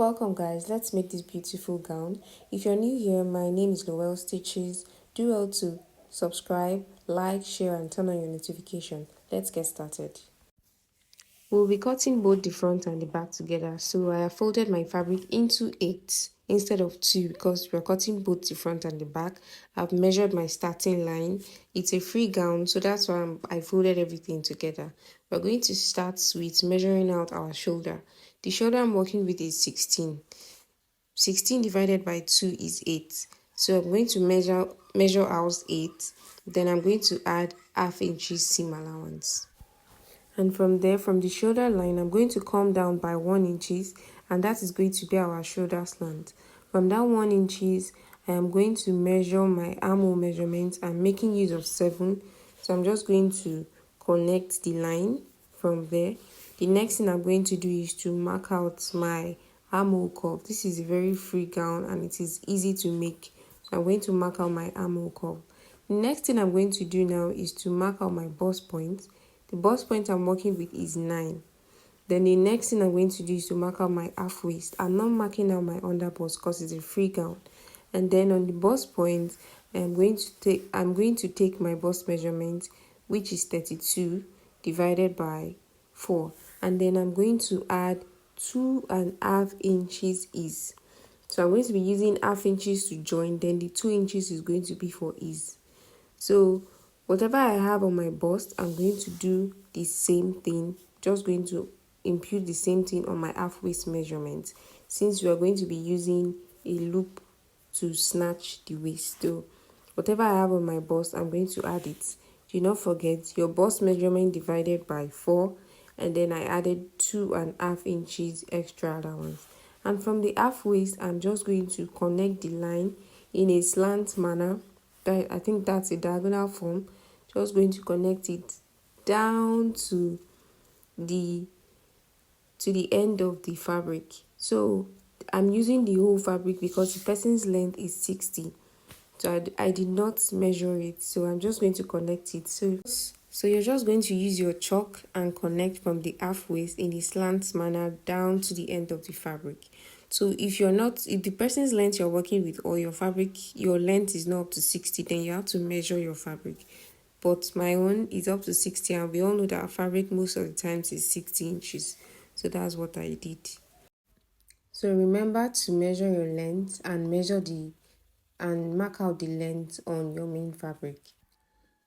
Welcome guys, let's make this beautiful gown. If you're new here, my name is Noel Stitches. Do well to subscribe, like, share and turn on your notification. Let's get started. We'll be cutting both the front and the back together, so I have folded my fabric into 8 instead of 2 because we're cutting both the front and the back. I've measured my starting line. It's a free gown, so that's why I folded everything together. We're going to start with measuring out our shoulder. The shoulder I'm working with is 16. 16 divided by 2 is 8. So I'm going to measure out 8. Then I'm going to add ½ inches seam allowance. And from there, from the shoulder line, I'm going to come down by 1 inches, and that is going to be our shoulder slant. From that 1 inches, I am going to measure my armhole measurement. I'm making use of 7. So I'm just going to connect the line from there. The next thing I'm going to do is to mark out my armhole curve. This is a very free gown and it is easy to make. So I'm going to mark out my armhole curve. The next thing I'm going to do now is to mark out my bust point. The bust point I'm working with is 9. Then the next thing I'm going to do is to mark out my half waist. I'm not marking out my under bust because it's a free gown. And then on the bust point, I'm going to take my bust measurement, which is 32 divided by 4. And then I'm going to add 2½ inches ease. So I'm going to be using ½ inches to join, then the 2 inches is going to be for ease. So whatever I have on my bust, I'm going to do the same thing, just going to impute the same thing on my half waist measurement, since we are going to be using a loop to snatch the waist. So whatever I have on my bust, I'm going to add it. Do not forget your bust measurement divided by 4, and then I added 2½ inches extra allowance. And from the half waist, I'm just going to connect the line in a slant manner. I think that's a diagonal form. Just going to connect it down to the end of the fabric. So I'm using the whole fabric because the person's length is 60. So I did not measure it, so I'm just going to connect it. So you're just going to use your chalk and connect from the half waist in a slant manner down to the end of the fabric. So if the person's length you're working with or your fabric, your length is not up to 60, then you have to measure your fabric. But my own is up to 60, and we all know that our fabric most of the times is 60 inches. So that's what I did. So remember to measure your length and mark out the length on your main fabric.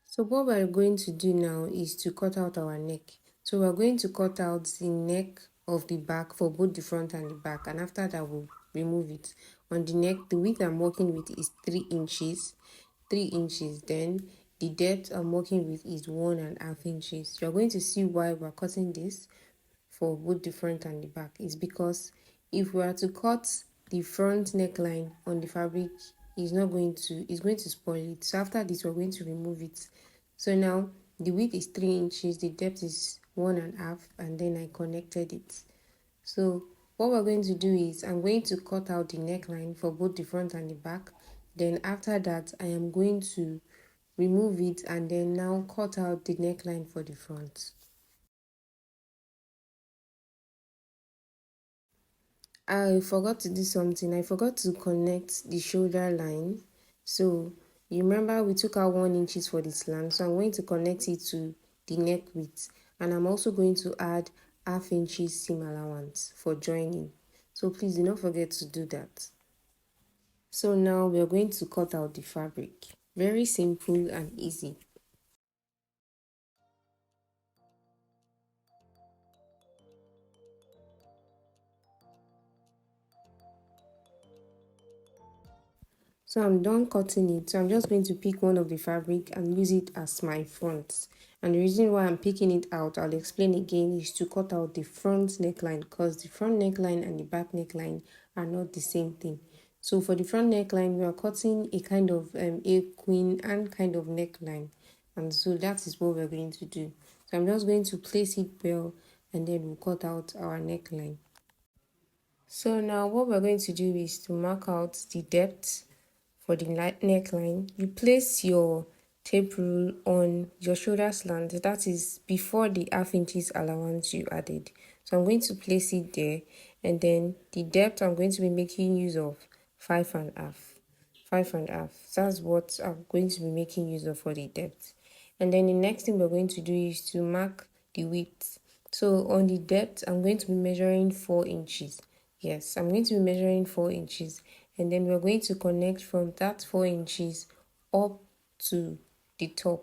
So what we're going to do now is to cut out our neck. So we're going to cut out the neck of the back for both the front and the back, and after that we'll remove it. On the neck, the width I'm working with is 3 inches. 3 inches. Then the depth I'm working with is 1½ inches. You're going to see why we're cutting this for both the front and the back. Is because if we are to cut the front neckline on the fabric, it's going to spoil it. So after this, we're going to remove it. So now the width is 3 inches, the depth is 1½, and then I connected it. So what we're going to do is I'm going to cut out the neckline for both the front and the back. Then after that, I am going to remove it and then now cut out the neckline for the front. I forgot to do something. I forgot to connect the shoulder line. So you remember we took out 1 inches for the slant. So I'm going to connect it to the neck width. And I'm also going to add ½ inches seam allowance for joining. So please do not forget to do that. So now we are going to cut out the fabric. Very simple and easy. So I'm done cutting it. So I'm just going to pick one of the fabric and use it as my front. And the reason why I'm picking it out, I'll explain again, is to cut out the front neckline, because the front neckline and the back neckline are not the same thing. So for the front neckline, we are cutting a kind of a queen and kind of neckline. And so that is what we're going to do. So I'm just going to place it well and then we'll cut out our neckline. So now what we're going to do is to mark out the depth for the neckline. You place your tape rule on your shoulder slant, that is before the ½ inches allowance you added. So I'm going to place it there, and then the depth I'm going to be making use of 5.5. 5.5. That's what I'm going to be making use of for the depth. And then the next thing we're going to do is to mark the width. So on the depth, I'm going to be measuring 4 inches. Yes, I'm going to be measuring 4 inches. And then we're going to connect from that 4 inches up to the top.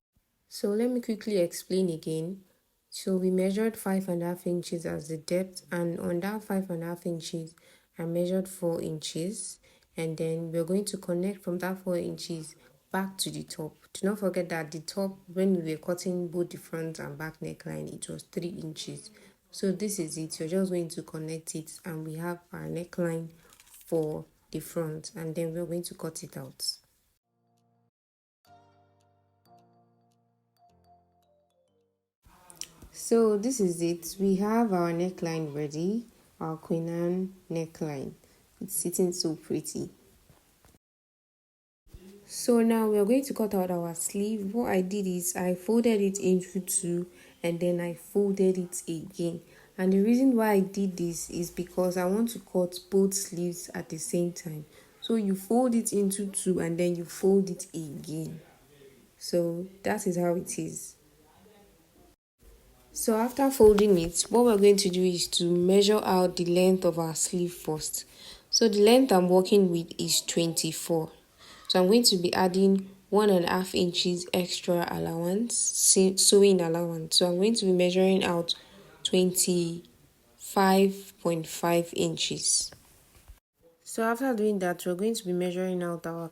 So let me quickly explain again. So we measured 5.5 inches as the depth, and on that 5.5 inches, I measured 4 inches, and then we're going to connect from that 4 inches back to the top. Do not forget that the top, when we were cutting both the front and back neckline, it was 3 inches. So this is it. You're just going to connect it, and we have our neckline for the front, and then we're going to cut it out. So this is it. We have our neckline ready, our Queen Anne neckline. It's sitting so pretty. So now we are going to cut out our sleeve. What I did is I folded it into two, and then I folded it again. And the reason why I did this is because I want to cut both sleeves at the same time. So you fold it into two, and then you fold it again. So that is how it is. So after folding it, what we're going to do is to measure out the length of our sleeve first. So the length I'm working with is 24. So I'm going to be adding 1.5 inches extra allowance, sewing allowance. So I'm going to be measuring out 25.5 inches. So after doing that, we're going to be measuring out our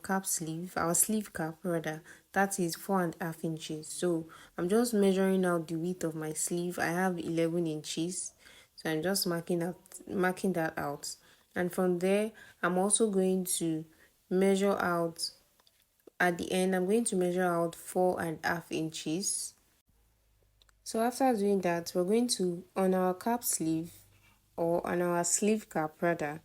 sleeve cap rather, that is 4.5 inches. So I'm just measuring out the width of my sleeve. I have 11 inches. So I'm just marking that out. And from there, I'm also going to measure out at the end, I'm going to measure out 4.5 inches. So after doing that, we're going to, on our cap sleeve, or on our sleeve cap rather,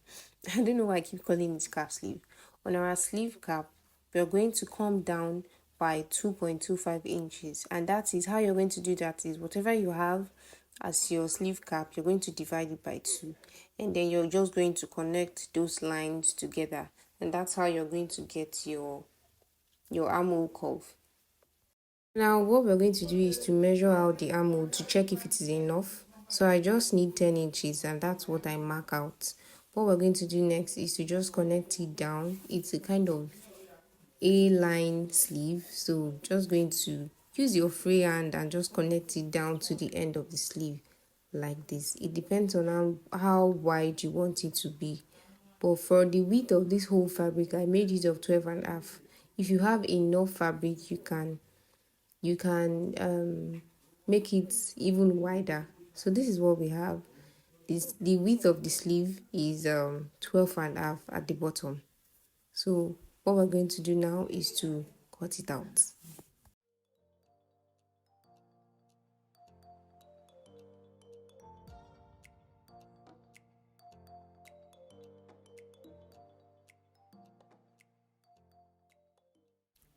I don't know why I keep calling it cap sleeve. On our sleeve cap, we're going to come down by 2.25 inches, and that is how you're going to do that is whatever you have as your sleeve cap, you're going to divide it by 2, and then you're just going to connect those lines together, and that's how you're going to get your armhole curve. Now what we're going to do is to measure out the armhole to check if it is enough. So I just need 10 inches, and that's what I mark out. What we're going to do next is to just connect it down. It's a kind of A-line sleeve, so just going to use your free hand and just connect it down to the end of the sleeve like this. It depends on how wide you want it to be. But for the width of this whole fabric, I made use of 12.5. If you have enough fabric, you can make it even wider. So this is what we have. The width of the sleeve is 12.5 at the bottom. So what we're going to do now is to cut it out.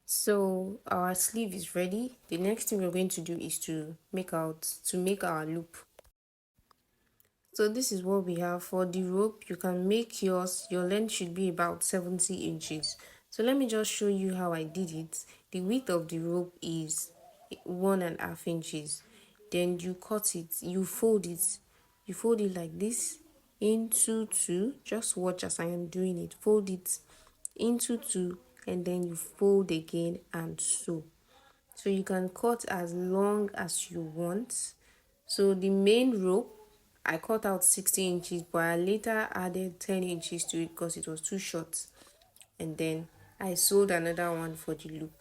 So our sleeve is ready. The next thing we're going to do is to make our loop. So this is what we have for the rope. You can make your length should be about 70 inches. So let me just show you how I did it. The width of the rope is 1.5 inches. Then you cut it, you fold it like this into two. Just watch as I am doing it. Fold it into two, and then you fold again and sew. So you can cut as long as you want. So the main rope, I cut out 60 inches, but I later added 10 inches to it because it was too short. And then I sewed another one for the loop.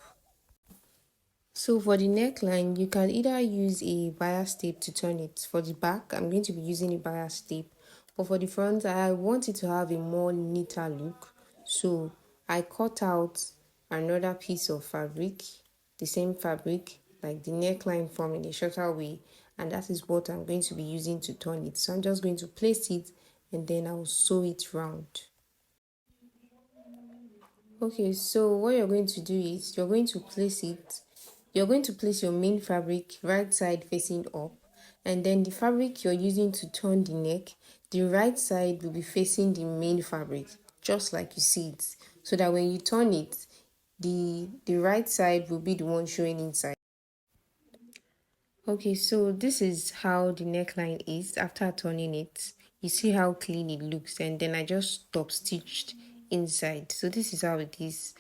So for the neckline, you can either use a bias tape to turn it. For the back, I'm going to be using a bias tape. But for the front, I want it to have a more neater look. So I cut out another piece of fabric, the same fabric, like the neckline form in a shorter way. And that is what I'm going to be using to turn it. So I'm just going to place it, and then I'll sew it round. Okay, so what you're going to do is you're going to place your main fabric right side facing up, And then the fabric you're using to turn the neck, the right side will be facing the main fabric, just like you see it, so that when you turn it, the right side will be the one showing inside. Okay, so this is how the neckline is after turning it. You see how clean it looks, and then I just top stitched inside. So this is how it is,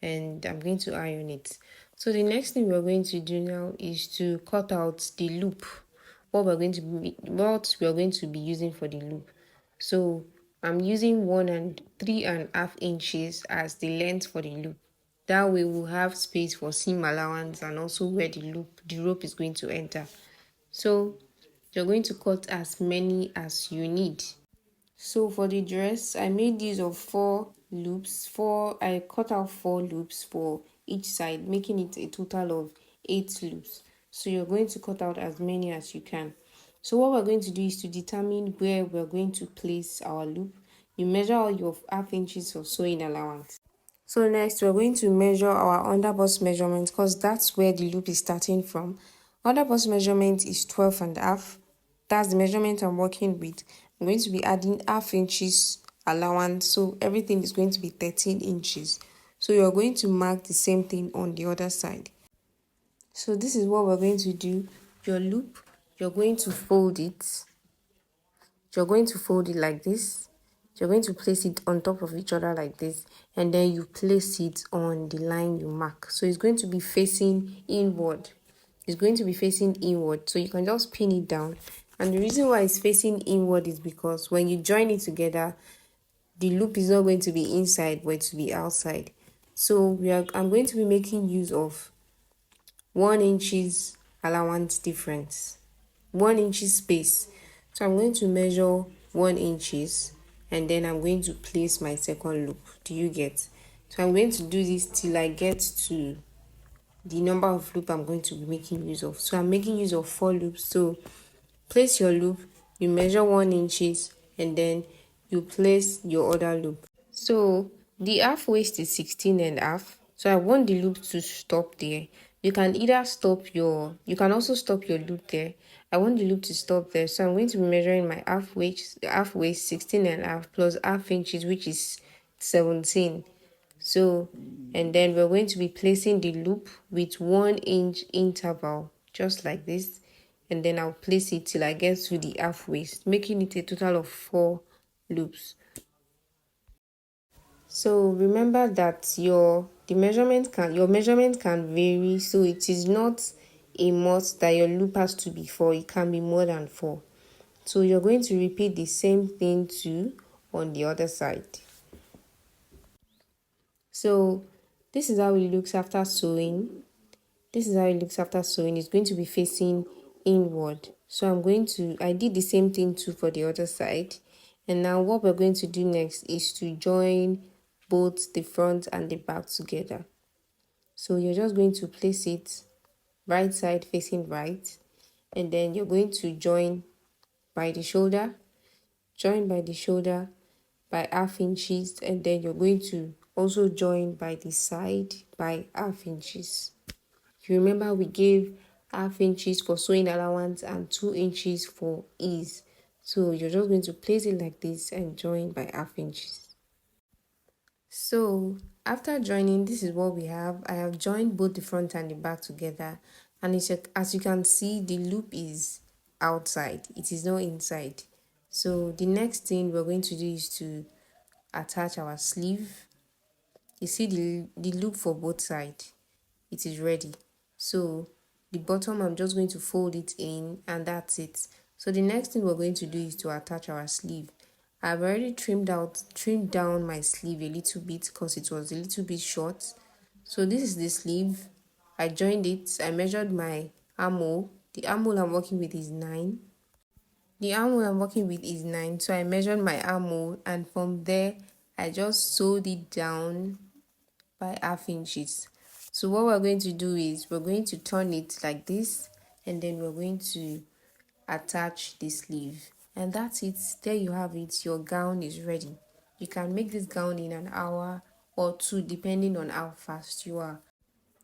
and I'm going to iron it. So the next thing we're going to do now is to cut out the loop. What we're going to be using for the loop. So I'm using 3.5 inches as the length for the loop. That way we'll have space for seam allowance and also where the rope is going to enter. So you're going to cut as many as you need. So for the dress, I made use of 4 loops. I cut out 4 loops for each side, making it a total of 8 loops. So you're going to cut out as many as you can. So what we're going to do is to determine where we're going to place our loop. You measure all your half inches of sewing allowance. So next, we're going to measure our underbust measurement because that's where the loop is starting from. Underbust measurement is 12.5. That's the measurement I'm working with. I'm going to be adding half inches allowance, so everything is going to be 13 inches. So you're going to mark the same thing on the other side. So this is what we're going to do. Your loop, you're going to fold it. You're going to fold it like this. You're going to place it on top of each other like this, and then you place it on the line you mark. So it's going to be facing inward. It's going to be facing inward, so you can just pin it down. And the reason why it's facing inward is because when you join it together, the loop is not going to be inside, but it will be outside. So I'm going to be making use of 1 inches allowance difference, 1 inch space. So I'm going to measure 1 inches, and then I'm going to place my second loop. Do you get? So I'm going to do this till I get to the number of loop I'm going to be making use of. So I'm making use of 4 loops. So place your loop, you measure 1 inches, and then you place your other loop. So the half waist is 16.5. So I want the loop to stop there. You can also stop your loop there. I want the loop to stop there. So I'm going to be measuring my half waist 16.5 plus half inches, which is 17. So, and then we're going to be placing the loop with 1 inch interval, just like this. And then I'll place it till I get to the half waist, making it a total of 4 loops. So remember that your measurement can vary, so it is not a must that your loop has to be 4. It can be more than 4. So you're going to repeat the same thing too on the other side. So this is how it looks after sewing. It's going to be facing inward. So I did the same thing too for the other side. And now what we're going to do next is to join both the front and the back together. So you're just going to place it right side facing right, and then you're going to join by the shoulder by half inches, and then you're going to also join by the side by half inches. You remember we gave half inches for sewing allowance and 2 inches for ease. So you're just going to place it like this and join by half inches. So after joining, this is what we have. I have joined both the front and the back together, and as you can see, the loop is outside, it is not inside. So the next thing we're going to do is to attach our sleeve. You see the loop for both sides, it is ready. So the bottom, I'm just going to fold it in, and that's it. So the next thing we're going to do is to attach our sleeve. I've already trimmed down my sleeve a little bit because it was a little bit short. So this is the sleeve. I joined it. I measured my armhole. The armhole I'm working with is 9. So I measured my armhole, and from there I just sewed it down by half inches. So what we're going to do is we're going to turn it like this, and then we're going to attach the sleeve, and that's it. There you have it. Your gown is ready. You can make this gown in an hour or 2 depending on how fast you are.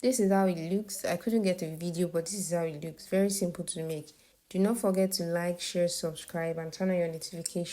This is how it looks. I couldn't get a video, but this is how it looks. Very simple to make. Do not forget to like, share, subscribe, and turn on your notifications.